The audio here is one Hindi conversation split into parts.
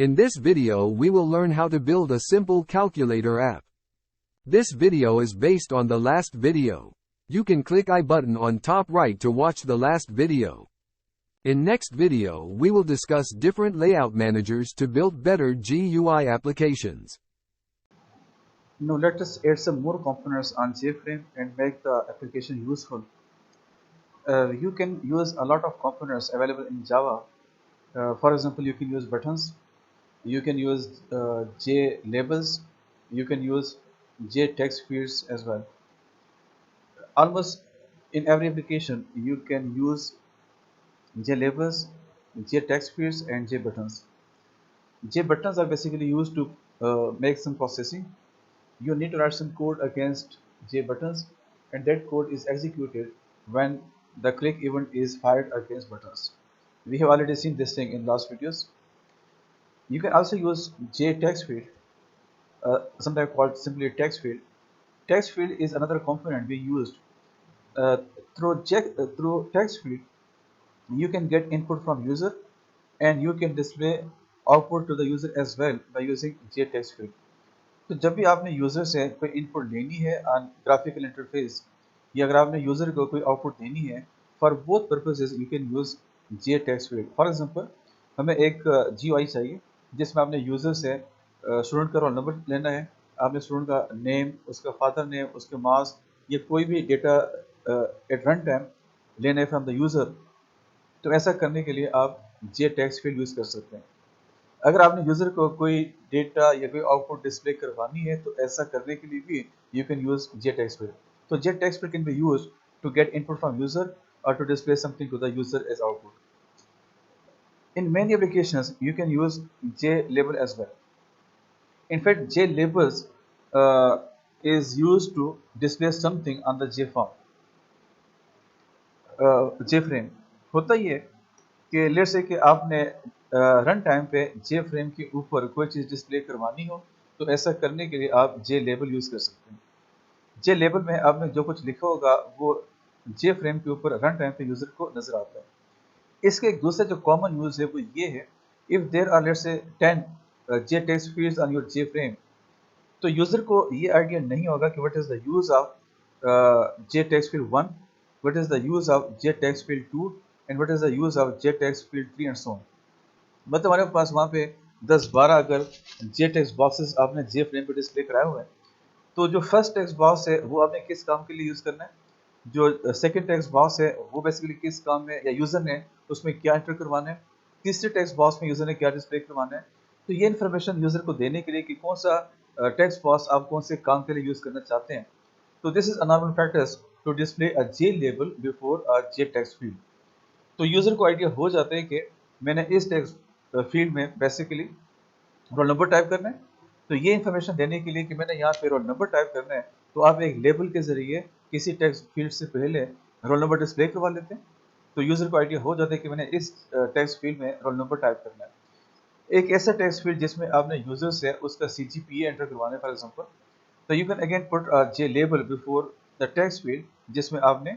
In this video we will learn how to build a simple calculator app. This video is based on the last video. You can click I button on top right to watch the last video. In next video we will discuss different layout managers to build better GUI applications. Now let us add some more components on JFrame and make the application useful. You can use a lot of components available in Java. For example, you can use buttons, you can use J labels, you can use J text fields as well. Almost in every application you can use J labels, J text fields and J buttons. J buttons are basically used to make some processing. You need to write some code against J buttons, and that code is executed when the click event is fired against buttons. We have already seen this thing in last videos. You can also use J text field, sometimes called simply text field. Text field is another component we used. Through text field, you can get input from user, and you can display output to the user as well by using J text field. तो जब भी आपने यूज़र से कोई इनपुट लेनी है ऑन ग्राफिकल इंटरफेस, या अगर आपने यूज़र को कोई आउटपुट देनी है, for both purposes you can use J text field. For example, हमें एक जीयूआई चाहिए जिसमें आपने यूज़र से स्टूडेंट का रोल नंबर लेना है, आपने स्टूडेंट का नेम, उसका फादर नेम, उसके मार्क्स, ये कोई भी डेटा एट रन टाइम लेना है फ्रॉम द यूज़र. तो ऐसा करने के लिए आप जे टेक्स्ट फील्ड यूज़ कर सकते हैं. अगर आपने यूज़र को कोई डेटा या कोई आउटपुट डिस्प्ले करवानी है, तो ऐसा करने के लिए भी you can use J text field. तो J text field can be used to get input from user or to display something to the user as output. In many applications you can use JLabel as well. In fact, JLabels is used to display something on the JFrame. JFrame होता ही है कि लेट्स से कि आपने रन टाइम पे JFrame के ऊपर कोई चीज़ डिस्प्ले करवानी हो, तो ऐसा करने के लिए आप JLabel यूज़ कर सकते हैं. JLabel में आपने जो कुछ लिखा होगा वो JFrame के ऊपर रन टाइम पे यूज़र को नज़र आता है. इसके एक दूसरा जो कॉमन यूज़ है वो ये है, if there are let's say 10 J text fields on your JFrame, तो यूज़र को ये आइडिया नहीं होगा कि what is the use of J text field 1, what is the use of J text field 2 and what is the use of J text field 3 and so on. मतलब हमारे पास वहाँ पे 10-12 अगर J text बॉक्सेस आपने JFrame पे डिस्प्ले कराए हुए हैं, तो जो फर्स्ट टेक्स्ट बॉक्स है वो आपने किस काम के लिए यूज़ करना है, जो सेकंड टेक्स्ट बॉक्स है वो बेसिकली किस काम में, या यूज़र ने उसमें क्या एंटर करवाना है, तीसरे टेक्स्ट बॉक्स में यूज़र ने क्या डिस्प्ले करवाना है. तो ये इन्फॉर्मेशन यूज़र को देने के लिए कि कौन सा टेक्स्ट बॉक्स आप कौन से काम के लिए यूज़ करना चाहते हैं. तो this is a normal practice to display a J label before a J text field. तो यूज़र को आइडिया हो जाता है कि मैंने इस टेक्स्ट फील्ड में बेसिकली रोल नंबर टाइप करना है. तो ये इन्फॉर्मेशन देने के लिए कि मैंने यहाँ पे रोल नंबर टाइप करना है, तो आप एक लेबल के जरिए किसी टेक्स्ट फील्ड से पहले रोल नंबर डिस्प्ले करवा लेते हैं. तो यूज़र को आइडिया हो जाता है कि मैंने इस टेक्स्ट फील्ड में रोल नंबर टाइप करना है. एक ऐसा टेक्स्ट फील्ड जिसमें आपने यूज़र से उसका CGPA एंटर करवाना है फॉर एग्जाम्पल, तो you can again put J label before the text field जिसमें आपने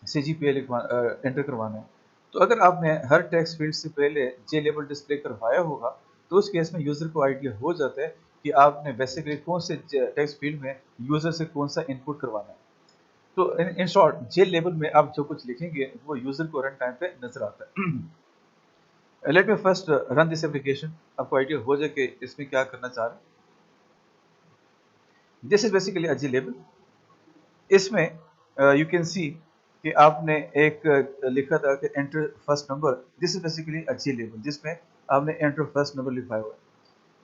CGPA एंटर करवाना है. तो अगर आपने हर टेक्स्ट फील्ड से पहले जे लेबल डिस्प्ले करवाया होगा, तो उस केस में यूज़र को आइडिया हो जाता है कि आपने बेसिकली कौन से टेक्स्ट फील्ड में यूज़र से कौन सा इनपुट करवाना है. तो इन शॉर्ट जे लेबल में आप जो कुछ लिखेंगे वो यूज़र को रन टाइम पे नजर आता है. Let me first run this application. आपको आइडिया हो जाए कि इसमें क्या करना चाह रहे हैं. This is basically a J label. इसमें यू कैन सी कि आपने एक लिखा था कि enter first number. This is basically a J label जिसमें आपने एंटर फर्स्ट नंबर लिखवाया हुआ है.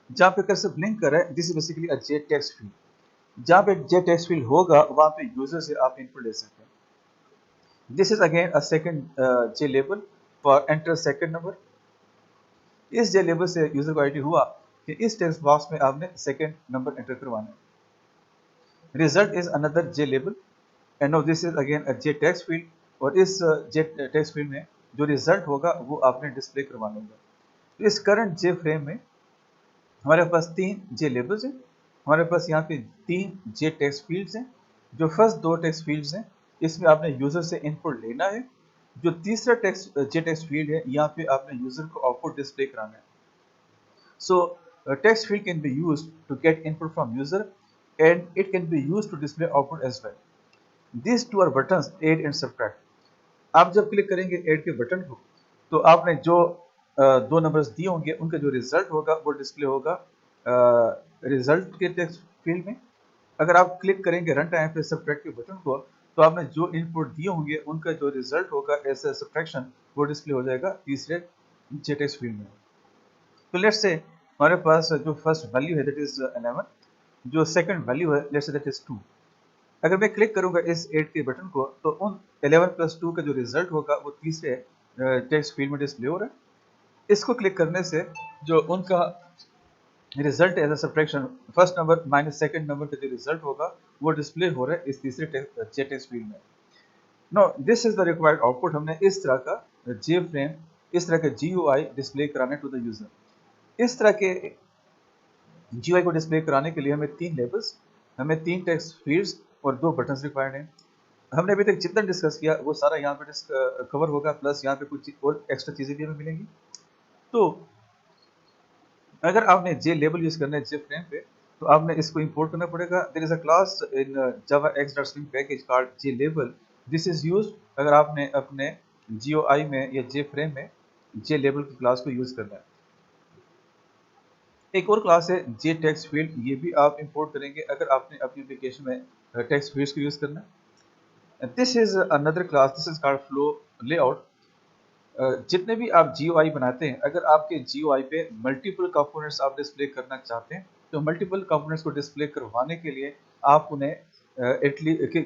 जहाँ पे कर्सर ब्लिंक कर रहा है, this is basically a J text field. जहाँ पे जे टेक्स्ट फील्ड होगा वहाँ पे यूजर से आप इनपुट ले सकते हैं. This is again a second J label for enter second number. इस जे लेबल से यूजर को आइडिया हुआ कि इस टेक्स्ट बॉक्स में आपने सेकंड नंबर एंटर करवाना है. Result is another J label and now this is again a J text field. और इस जे टेक्स्ट फील्ड में जो रिजल्ट होगा वो आपने डिस्प्ले करवाना होगा. तो इस करंट जे फ्रेम में हमारे पास 3 जे लेबल्स हैं. हमारे पास यहाँ पे 3 जे टेक्स्ट फील्ड्स हैं. जो फर्स्ट 2 टेक्स्ट फील्ड्स हैं इसमें आपने यूजर से इनपुट लेना है. जो तीसरा जे टेक्स्ट फील्ड है यहाँ पे आपने यूजर को आउटपुट डिस्प्ले कराना है. So text field can be used to get input from user and it can be used to display output as well. These two are buttons add and subtract. आप जब क्लिक करेंगे ऐड के बटन को तो आपने जो दो नंबर्स दिए होंगे उनका जो रिजल्ट होगा वो डिस्प्ले होगा रिजल्ट के टेक्स्ट फील्ड में। अगर आप क्लिक करेंगे रन टाइम पे सब्ट्रैक्ट के बटन को तो आपने जो इनपुट दिए होंगे उनका जो रिजल्ट होगा एज ए सब्ट्रैक्शन वो डिस्प्ले हो जाएगा तीसरे जे टेक्स्ट फील्ड में। तो लेट्स से हमारे पास जो फर्स्ट वैल्यू है दैट इज 11, जो सेकंड वैल्यू है लेट्स से दैट इज 2। अगर मैं क्लिक करूंगा इस 8 के बटन को तो उन 11 प्लस 2 का जो रिजल्ट होगा वो तीसरे टेक्स्ट फील्ड में डिस्प्ले हो रहा है। इसको क्लिक करने से जो उनका result as a subtraction first number minus second number का जो रिजल्ट होगा वो डिस्प्ले हो रहा है इस तीसरे टेक्स्ट फील्ड में। No this is the required output. हमने इस तरह का जे फ्रेम, इस तरह का GUI डिस्प्ले कराने टू द यूजर। इस तरह के GUI को डिस्प्ले कराने के लिए हमें 3 लेबल्स, हमें 3 टेक्स्ट फील्ड्स और 2 बटन्स रिक्वायर्ड हैं। हमने अभी तक जितना डिस्कस किया वो सारा यहाँ पे कवर होगा, प्लस यहाँ पे कुछ और एक्स्ट्रा चीज़ें भी हमें मिलेंगी। तो अगर आपने जे लेबल यूज़ करना है जे फ्रेम पे तो आपने इसको इंपोर्ट करना पड़ेगा। There is a class in Java x.string package called J label. This is used अगर आपने अपने GUI में या जे फ्रेम में जे लेबल की क्लास को यूज़ करना है। एक और क्लास है जे टेक्स्ट फील्ड, ये भी आप इंपोर्ट करेंगे अगर आपने अपनी एप्लीकेशन में टेक्स्ट फील्ड्स को यूज़ करना है। This is another class, this is called flow layout. जितने भी आप GUI बनाते हैं, अगर आपके GUI पे मल्टीपल कंपोनेंट्स आप डिस्प्ले करना चाहते हैं तो मल्टीपल कंपोनेंट्स को डिस्प्ले करवाने के लिए आप उन्हें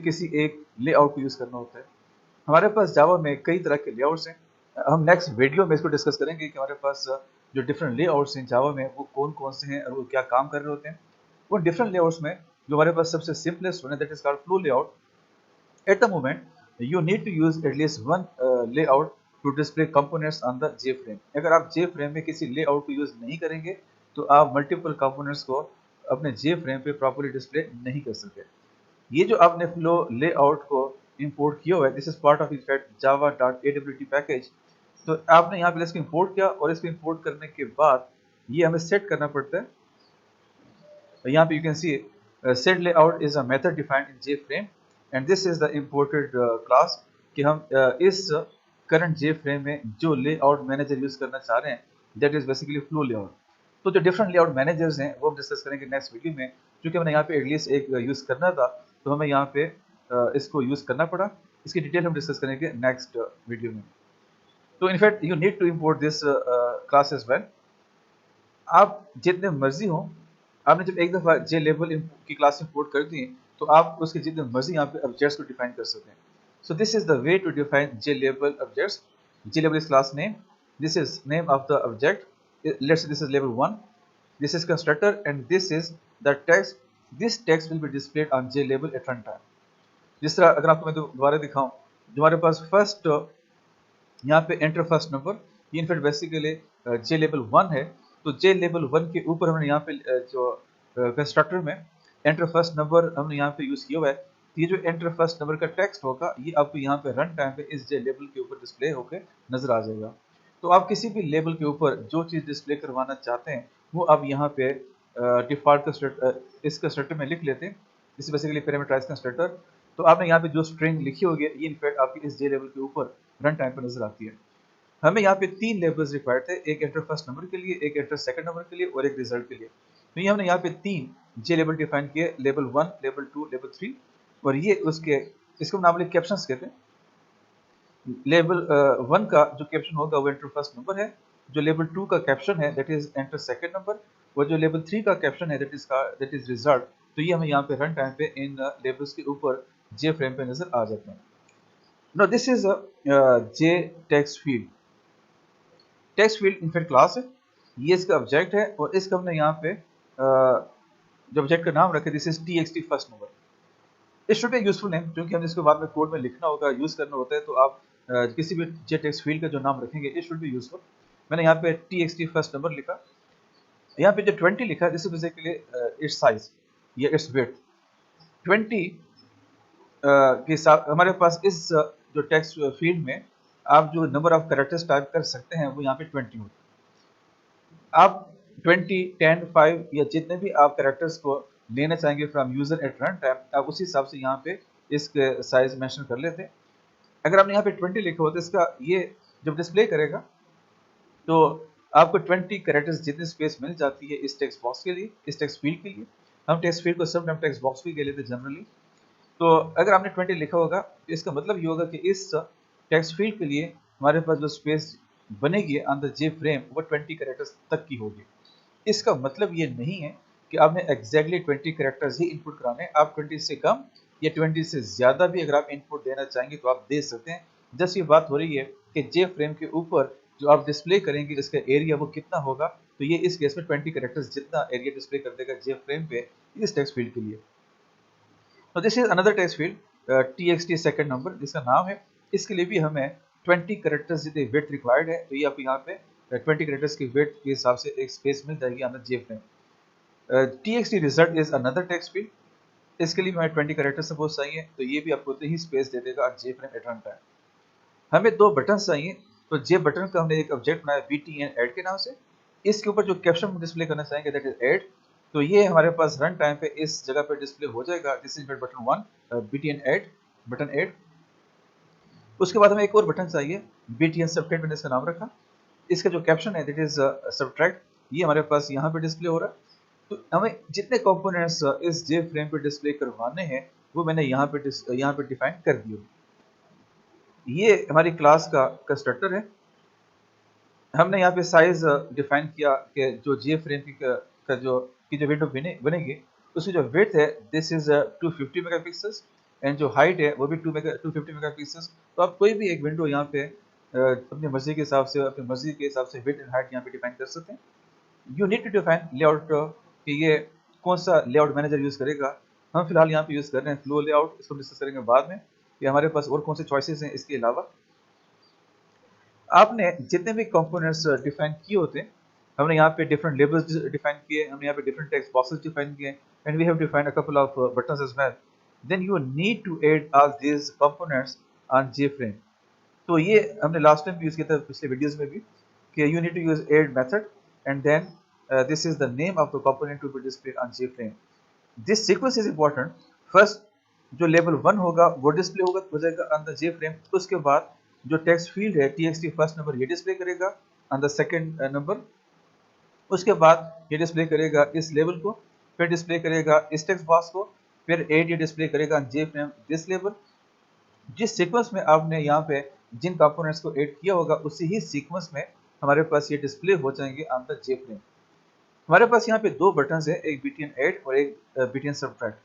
किसी एक लेआउट को यूज़ करना होता है। हमारे पास जावा में कई तरह के लेआउट्स हैं। हम नेक्स्ट वीडियो में इसको डिस्कस करेंगे कि हमारे पास जो डिफरेंट लेआउट्स हैं जावा में वो कौन कौन से हैं और वो क्या काम कर रहे होते हैं। वो डिफरेंट लेआउट्स में जो हमारे पास सबसे सिंपलेस्ट वन है that is called flow layout. At the moment, you need to use at least one layout to display components on the JFrame. अगर आप JFrame में किसी layout को यूज नहीं करेंगे तो आप मल्टीपल कंपोनेंट्स को अपने JFrame पे प्रॉपर्ली डिस्प्ले नहीं कर सकते। ये जो आपने फ्लो लेआउट को इंपोर्ट किया हुआ है, this is part of in fact java.awt package. तो आपने यहाँ पे इसको इंपोर्ट किया और इसको इंपोर्ट करने के बाद ये हमें सेट करना पड़ता है। यहाँ पे you can see set layout is a method defined in JFrame and this is the imported class कि हम इस करंट JFrame में जो लेआउट मैनेजर यूज करना चाह रहे हैं that is basically flow layout. तो जो डिफरेंट लेआउट मैनेजर्स हैं वो हम डिस्कस करेंगे नेक्स्ट वीडियो में। क्योंकि हमने यहाँ पे एटलीस्ट एक यूज करना था तो हमें यहाँ पे इसको यूज करना पड़ा। इसकी डिटेल हम डिस्कस करेंगे नेक्स्ट वीडियो में। तो in fact you need to import this class as well. आप जितने मर्जी हो, आपने जब एक दफ़ा जे लेबल की क्लास इंपोर्ट कर दी तो आप उसके जितने मर्जी यहाँ पे ऑब्जेक्ट्स को डिफाइन कर सकते हैं। So this is the way to define J label objects. J label is class name, this is name of the object, let's say this is label 1, this is constructor and this is the text. This text will be displayed on J label at run time. जिस तरह अगर आपको मैं दोबारा दिखाऊं, जो हमारे पास फर्स्ट यहाँ पे एंटर फर्स्ट नंबर, ये इनफैक्ट बेसिकली जे लेबल 1 है। तो जे लेबल 1 के ऊपर हमने यहाँ पे जो कंस्ट्रक्टर में एंटर फर्स्ट नंबर हमने यहाँ पे यूज किया हुआ है। तो ये जो एंटर फर्स्ट नंबर का टेक्स्ट होगा ये आपको यहाँ पे रन टाइम पे इस जे लेबल के ऊपर डिस्प्ले होकर नजर आ जाएगा। तो आप किसी भी लेबल के ऊपर जो चीज़ डिस्प्ले करवाना चाहते हैं वो आप यहाँ पे डिफॉल्ट इस कंस्ट्रक्टर में लिख लेते हैं। इस बेसिकली पैरामीटराइज्ड कंस्ट्रक्टर। तो आपने यहाँ पे जो स्ट्रिंग लिखी होगी ये इनफैक्ट आपकी इस जे लेबल के ऊपर रन टाइम पर नजर आती है। हमें यहाँ पे 3 लेबल्स रिक्वायर्ड थे, एक एंटर फर्स्ट नंबर के लिए, एक एंटर सेकंड नंबर के लिए और एक रिजल्ट के लिए। तो ये हमने यहाँ पे 3 जे लेबल डिफाइन किए, लेबल 1, लेबल 2, लेबल 3। और ये उसके इसको नॉर्मली कैप्शंस कहते हैं। लेबल 1 का जो कैप्शन होगा वो एंटर फर्स्ट नंबर है, जो लेबल 2 का कैप्शन है that is enter second number, और जो लेबल 3 का कैप्शन है दैट इज रिजल्ट। तो ये हमें यहाँ पे रन टाइम पे इन लेबल्स के ऊपर जे फ्रेम पे नजर आ जाते हैं। Now this is J text field. Text field in fact class है, ये इसका ऑब्जेक्ट है और इसका हमने यहाँ पे जो ऑब्जेक्ट का नाम रखे this is txt first number. It should be useful name क्योंकि हम इसको बाद में कोड में लिखना होगा, यूज करना होता है। तो आप किसी भी जे टेक्स्ट फील्ड का जो नाम रखेंगे इट शुड बी यूजफुल। मैंने यहाँ पे txt फर्स्ट नंबर लिखा। यहाँ पे जो 20 लिखा this is basically it's size या इट्स विड्थ। 20 के साथ हमारे पास इस जो टेक्स्ट फील्ड में आप जो नंबर ऑफ कैरेक्टर्स टाइप कर सकते हैं वो यहाँ पे 20 होता है। आप 20, 10, 5 या जितने भी आप कैरेक्टर्स को लेना चाहेंगे from user eight run time, आप उसी हिसाब से यहाँ पे इसके साइज मेंशन कर लेते हैं। अगर आपने यहाँ पे 20 लिखा हो तो इसका ये जब डिस्प्ले करेगा तो आपको 20 कैरेक्टर्स जितनी स्पेस मिल जाती है इस टेक्स्ट बॉक्स के लिए, इस टेक्स्ट फील्ड के लिए। हम टेक्स्ट फील्ड को सब टाइम टेक्स्ट बॉक्स भी कह लेते हैं जनरली। तो अगर आपने 20 लिखा होगा तो इसका मतलब ये होगा कि इस टेक्स्ट फील्ड के लिए हमारे पास जो स्पेस बनेगी ऑन द जे फ्रेम वो 20 कैरेक्टर्स तक की होगी। इसका मतलब ये नहीं है कि आपने एग्जैक्टली 20 कैरेक्टर्स ही इनपुट कराने, आप 20 से कम या 20 से ज़्यादा भी अगर आप इनपुट देना चाहेंगे तो आप दे सकते हैं। जस्ट ये बात हो रही है कि जे फ्रेम के ऊपर जो आप डिस्प्ले करेंगे इसका एरिया वो कितना होगा, तो ये इस केस में 20 कैरेक्टर्स जितना एरिया डिस्प्ले कर देगा जे फ्रेम पे इस टेक्स्ट फील्ड के लिए। तो this is another text field txt second number जिसका नाम है। इसके लिए भी हमें 20 कैरेक्टर्स जितने वेट रिक्वायर्ड है, तो ये आपको यहाँ पे 20 कैरेक्टर्स की वेट के हिसाब से एक स्पेस मिल जाएगी अंदर J frame. txt result is another text field, इसके लिए हमें 20 कैरेक्टर्स सपोज चाहिए, तो ये भी आपको उतनी ही स्पेस दे देगा जे फ्रेम एट रन टाइम। हमें दो बटन चाहिए, तो जे बटन का हमने एक ऑब्जेक्ट बनाया btn ऐड के नाम से। इसके ऊपर जो कैप्शन डिस्प्ले करना चाहेंगे दैट इज ऐड, तो ये हमारे पास रन टाइम पे इस जगह पे डिस्प्ले हो जाएगा। This is button 1 btn add, button add. उसके बाद हमें एक और बटन चाहिए btn सबट्रैक्ट, मैंने इसका नाम रखा। इसका जो कैप्शन है दैट इज सबट्रैक्ट, ये हमारे पास यहाँ पे डिस्प्ले हो रहा है। तो हमें जितने कंपोनेंट्स इस जे फ्रेम पे डिस्प्ले करवाने हैं वो मैंने यहाँ पे डिफाइन कर दिए। ये हमारी क्लास का कंस्ट्रक्टर है। हमने यहाँ पे साइज डिफाइन किया कि जो जे फ्रेम की जो विंडो बनेगी उसकी जो विड्थ है दिस इज 250 मेगापिक्सल्स एंड जो हाइट है वो भी 250 मेगापिक्सल्स। तो आप कोई भी एक विंडो यहाँ पे अपनी मर्जी के हिसाब से, अपनी मर्जी के हिसाब से विड्थ एंड हाइट यहाँ पे डिफाइन कर सकते हैं। You need to define layout कि ये कौन सा लेआउट मैनेजर यूज करेगा। हम फिलहाल यहाँ पे यूज कर रहे हैं फ्लो लेआउट, इसको डिस्कस करेंगे बाद में कि हमारे पास और कौन से चॉइसेस हैं इसके अलावा। आपने जितने भी कंपोनेंट्स डिफाइन किए होते हैं, हमने यहाँ पे डिफरेंट लेबल्स डिफाइन किए, हमने यहाँ पे डिफरेंट टेक्स्ट बॉक्सेस डिफाइन किए and we have defined a couple of buttons as well. Then you need to add all these components on J frame. तो ये हमने लास्ट टाइम यूज किया था पिछले वीडियोस में भी कि you need to use add method and then this is the name of the component to be displayed on J frame. This sequence is important. First जो लेवल 1 होगा वो डिस्प्ले होगा हो जाएगा ऑन द जे फ्रेम। उसके बाद जो टेक्स्ट फील्ड है txt फर्स्ट नंबर ये डिस्प्ले करेगा ऑन द सेकंड नंबर। उसके बाद ये डिस्प्ले करेगा इस लेवल को, फिर डिस्प्ले करेगा इस टेक्स्ट बॉक्स को, फिर एड ये डिस्प्ले करेगा जे फ्रेम दिस लेवल। जिस सीक्वेंस में आपने यहाँ पे जिन कंपोनेंट्स को ऐड किया होगा उसी ही सीक्वेंस में हमारे पास ये डिस्प्ले हो जाएंगे ऑन द जे फ्रेम। हमारे पास यहाँ पे दो बटन है, एक btn ऐड और एक btn सबट्रैक्ट।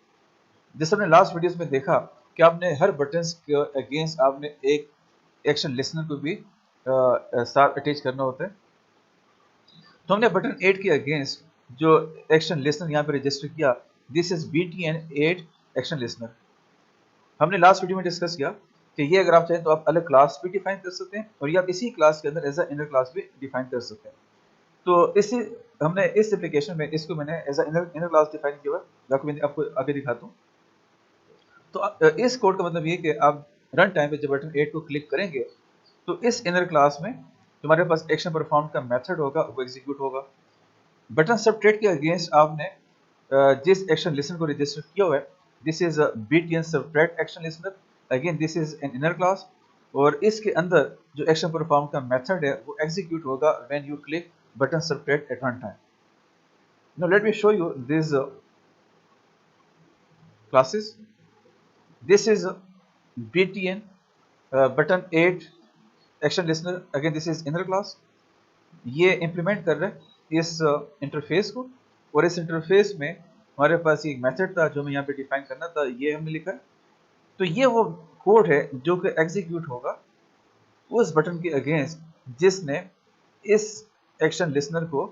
जैसे हमने लास्ट वीडियोस में देखा कि आपने हर बटन के अगेंस्ट आपने एक एक्शन लिसनर को भी साथ अटैच करना होता है। तो हमने बटन 8 के अगेंस्ट जो एक्शन लिसनर यहाँ पे रजिस्टर किया, this is btn 8 action listener. हमने लास्ट वीडियो में डिस्कस किया कि ये अगर आप चाहें तो आप अलग क्लास भी डिफाइन कर सकते हैं और ये आप इसी क्लास के अंदर एज अ इनर क्लास भी डिफाइन कर सकते हैं। तो इसी हमने इस एप्लीकेशन में इसको मैंने as a inner class define किया हुआ है, मैं आपको आगे दिखाता हूँ। तो इस कोड का मतलब ये कि आप रन टाइम पे जब बटन 8 को क्लिक करेंगे तो इस इनर क्लास में तुम्हारे पास एक्शन परफॉर्म का मेथड होगा वो एग्जीक्यूट होगा। बटन सबट्रैक्ट के अगेंस्ट आपने जिस एक्शन लिसन को रजिस्टर किया हुआ है this is btn subtract action listener, again this is an inner class और इसके अंदर जो एक्शन परफॉर्म का मेथड है वो एग्जीक्यूट होगा when you click button subtract at run time. Now let me show you this classes. This is btn button 8 action listener, again this is inner class। ये implement कर रहे हैं इस इंटरफेस को और इस इंटरफेस में हमारे पास एक मेथड था जो हमें यहाँ पे डिफाइन करना था, ये हमने लिखा है। तो ये वो कोड है जो कि एग्जीक्यूट होगा उस बटन के अगेंस्ट जिसने इस एक्शन लिसनर को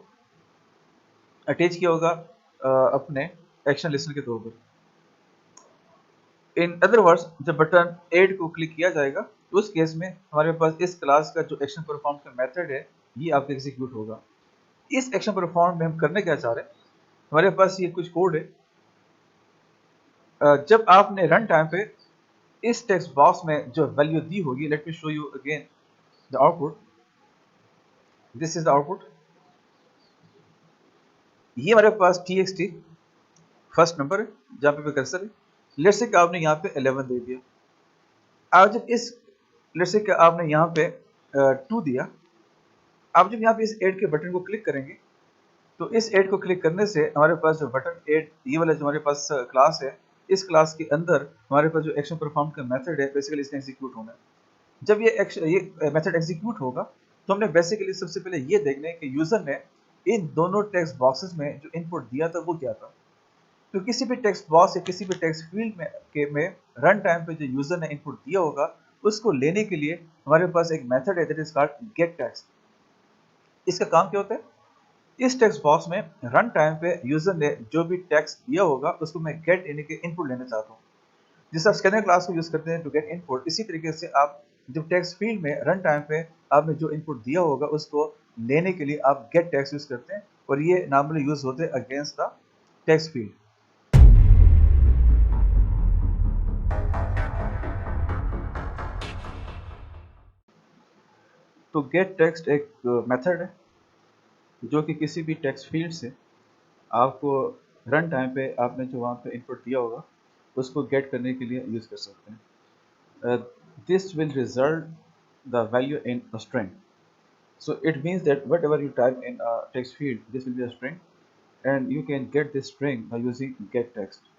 अटैच किया होगा अपने एक्शन लिसनर के तौर पर। इन अदर वर्ड्स जब बटन 8 को क्लिक किया जाएगा तो उस केस में हमारे पास इस क्लास का जो एक्शन परफॉर्म का मेथड है ये आपका एग्जीक्यूट होगा। इस एक्शन परफॉर्म में हम करने क्या चाह रहे हैं, हमारे पास ये कुछ कोड है। जब आपने रन टाइम पे इस टेक्स्ट बॉक्स में जो वैल्यू दी होगी, late me show you again the output. This is the output. ये हमारे पास txt फर्स्ट नंबर है जहाँ पे कर्सर है। लेट्स से कि आपने यहाँ पे 11 दे दिया। आप जब इस लेट्स से कि आपने यहाँ पे 2 दिया, आप जब यहाँ पे इस ऐड के बटन को क्लिक करेंगे तो इस ऐड को क्लिक करने से हमारे पास जो बटन ऐड, ये वाला जो हमारे पास क्लास है, इस क्लास के अंदर हमारे पास जो एक्शन परफॉर्म का मेथड है बेसिकली इसने एग्जीक्यूट होना है। जब ये मेथड एग्जीक्यूट होगा तो हमने बेसिकली सबसे पहले ये देखना है कि यूजर ने इन दोनों टेक्स्ट बॉक्सेस में जो इनपुट दिया था वो क्या था। तो किसी भी टेक्स्ट बॉक्स या किसी भी टेक्स्ट फील्ड में रन टाइम पे जो यूजर ने इनपुट दिया होगा उसको लेने के लिए हमारे पास एक मेथड है that is called gate text. इसका काम क्या होता है, इस टेक्स्ट बॉक्स में रन टाइम पे यूजर ने जो भी टेक्स्ट दिया होगा उसको मैं गेट यानी कि इनपुट लेना चाहता हूँ। जिस आप स्कैनर क्लास को यूज करते हैं टू गेट इनपुट, इसी तरीके से आप जब टेक्स्ट फील्ड में रन टाइम पे आपने जो इनपुट दिया होगा उसको लेने के लिए आप गेट टेक्स्ट यूज करते हैं और ये नॉर्मली यूज होते हैं अगेंस्ट द टेक्स्ट फील्ड। तो गेट टेक्स्ट एक मेथड है जो कि किसी भी टेक्स्ट फील्ड से आपको रन टाइम पे आपने जो वहाँ पे इनपुट दिया होगा उसको गेट करने के लिए यूज कर सकते हैं। This will result the value in a string. So it means that whatever you type in a text field, this will be a string, and you can get this string by using get text.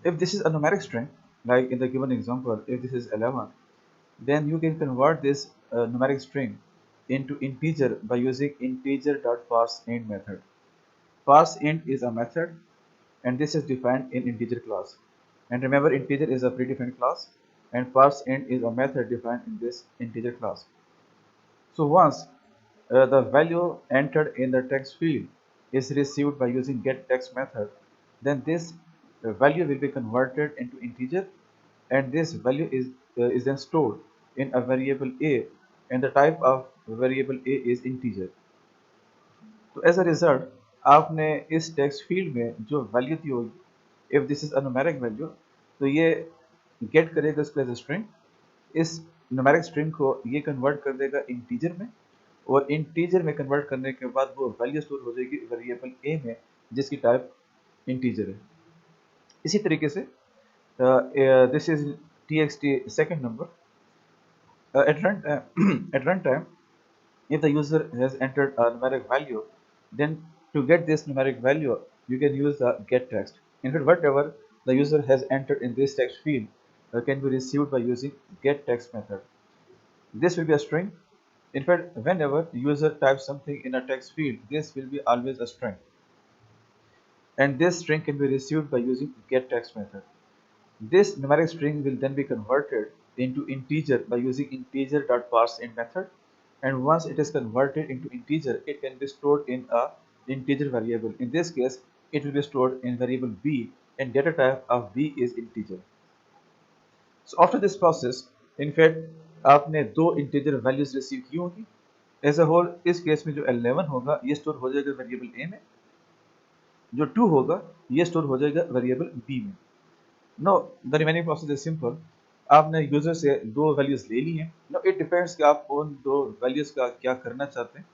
If this is a numeric string, like in the given example, if this is 11, then you can convert this numeric string into integer by using integer.parseInt method. ParseInt is a method, and this is defined in integer class. And remember, integer is a predefined class, and parseInt is a method defined in this integer class. So once the value entered in the text field is received by using getText method, then this value will be converted into integer, and this value is then stored in a variable a, and the type of variable a is integer. तो एज अ रिजल्ट आपने इस टेक्स्ट फील्ड में जो वैल्यू दी होगी, if this is a numeric value, तो ये गेट करेगा इसको एज अ स्ट्रिंग। इस न्यूमेरिक स्ट्रिंग को ये कन्वर्ट कर देगा इंटीजर में, और इंटीजर में कन्वर्ट करने के बाद वो वैल्यू स्टोर हो जाएगी वेरिएबल ए में जिसकी टाइप इंटीजर है। इसी तरीके से this is txt second number at run at runtime. If the user has entered a numeric value, then to get this numeric value, you can use the get text. In fact, whatever the user has entered in this text field can be received by using get text method. This will be a string. In fact, whenever the user types something in a text field, this will be always a string. And this string can be received by using get text method. This numeric string will then be converted into integer by using integer.parseInt method, and once it is converted into integer, it can be stored in a integer variable. In this case, it will be stored in variable b, and data type of b is integer. So after this process, in fact, आपने दो integer values receive की होगी। As a whole, इस केस में जो 11 होगा ये स्टोर हो जाएगा वेरिएबल a में, जो 2 होगा ये स्टोर हो जाएगा वेरिएबल b में। Know the remaining process is simple. आपने यूजर से दो वैल्यूज ले ली हैं। नो इट डिपेंड्स कि आप उन दो वैल्यूज का क्या करना चाहते हैं।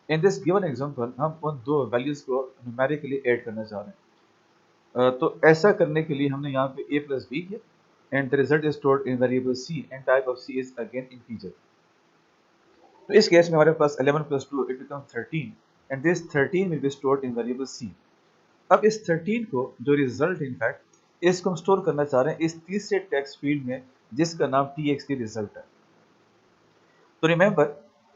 इन दिस गिवन एग्जांपल हम उन दो वैल्यूज को न्यूमेरिकली ऐड करना चाह रहे हैं। तो ऐसा करने के लिए हमने यहाँ पे a प्लस बी किया, and the result is stored in variable c, and type of c is again integer. तो इस केस में हमारे पास 11 plus 2 it becomes 13, and this 13 will be stored in variable c। अब इस 13 को जो रिजल्ट इनफैक्ट इसको हम स्टोर करना चाह रहे हैं इस तीसरे टेक्स्ट फील्ड में जिसका नाम txt रिजल्ट है। तो रिमेंबर,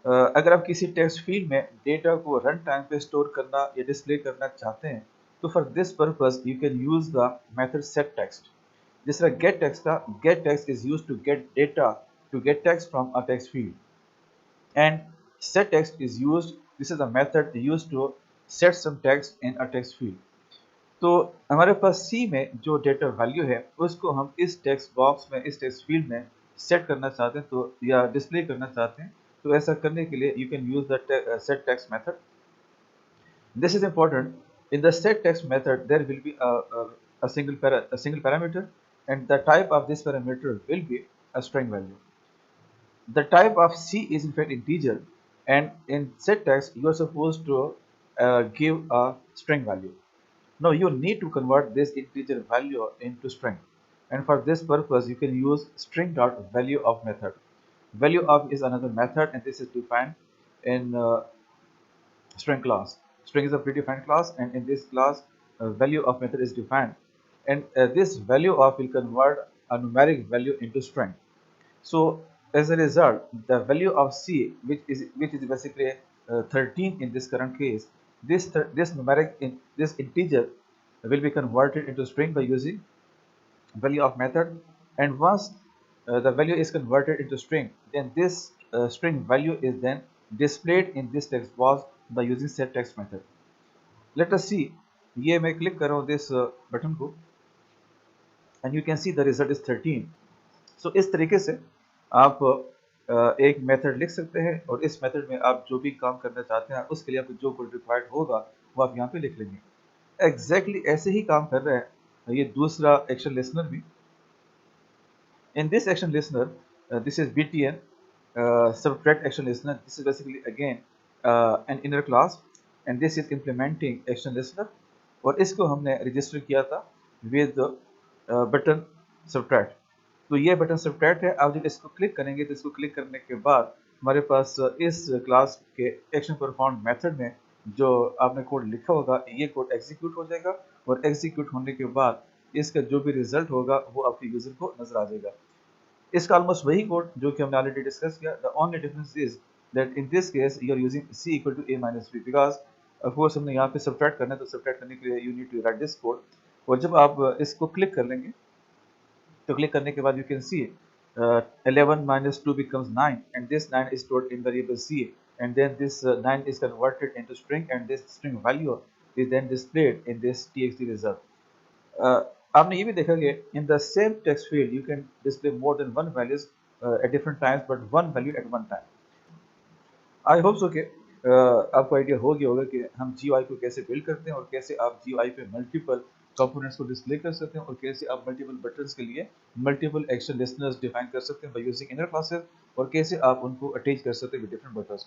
अगर आप किसी टेक्स्ट फील्ड में डेटा को रन टाइम पे स्टोर करना या डिस्प्ले करना चाहते हैं तो for this purpose you can use the method set text. जिस तरह गेट टेक्स्ट था, get text is used to get data to get text from a text field, and set text is used, this is a method used to set some text in a text field। तो हमारे पास C में जो डेटा वैल्यू है उसको हम इस टेक्स्ट बॉक्स में, इस टेक्स्ट फील्ड में सेट करना चाहते हैं तो या डिस्प्ले करना चाहते हैं, तो ऐसा करने के लिए you can use the set text method. This is important। In the set text method there will be a single parameter, and the type of this parameter will be a string value। The type of C is in fact integer, and in set text you are supposed to give a string value. Now you need to convert this integer value into string, and for this purpose you can use string dot value of method. Value of is another method, and this is defined in string class. String is a predefined class, and in this class value of method is defined, and this value of will convert a numeric value into string. So as a result, the value of C, which is basically 13 in this current case, this numeric in this integer will be converted into string by using value of method. And once the value is converted into string, then this string value is then displayed in this text box by using set text method. Let us see. ये मैं click कर रहा हूँ this button को, and you can see the result is 13. सो इस तरीके से आप एक मेथड लिख सकते हैं, और इस मेथड में आप जो भी काम करना चाहते हैं उसके लिए आपको जो कोड रिक्वायर्ड होगा वो आप यहाँ पे लिख लेंगे। एग्जैक्टली ऐसे ही काम कर रहा है ये दूसरा एक्शन लिसनर भी। In this action listener this is btn subtract action listener. This is basically again an inner class, and this is implementing action listener, और इसको हमने रजिस्टर किया था विद बटन subtract। तो ये बटन सब्ट्रैक्ट है। आप जब इसको क्लिक करेंगे तो इसको क्लिक करने के बाद हमारे पास इस क्लास के एक्शन परफॉर्म मेथड में जो आपने कोड लिखा होगा ये कोड एग्जीक्यूट हो जाएगा, और एग्जीक्यूट होने के बाद इसका जो भी रिजल्ट होगा वो आपके यूजर को नजर आ जाएगा। इसका ऑलमोस्ट वही कोड जो कि हमने ऑलरेडी डिस्कस किया। The only difference is that in this case you are using c equal to a minus b, because of course हमने यहाँ पे सब्ट्रैक्ट करना है, तो सब्ट्रैक्ट करने के लिए you need to write this code. और जब आप इसको क्लिक कर लेंगे तो क्लिक करने के बाद you can see 11 minus 2 becomes 9, and this 9 is stored in variable c, and then this 9 is converted into string, and this string value is then displayed in this txt result. uh, आपने ये भी देखा कि in the same text field you can display more than one values at different times, but one value at one time. I hope so कि आपको आइडिया हो गया होगा कि हम GUI को कैसे बिल्ड करते हैं, और कैसे आप GUI पे मल्टीपल कंपोनेंट्स को डिस्प्ले कर सकते हैं, और कैसे आप मल्टीपल बटन्स के लिए मल्टीपल एक्शन लिसनर्स डिफाइन कर सकते हैं बाय यूजिंग इनर क्लासेस, और कैसे आप उनको अटैच कर सकते हैं विद डिफरेंट बटन्स।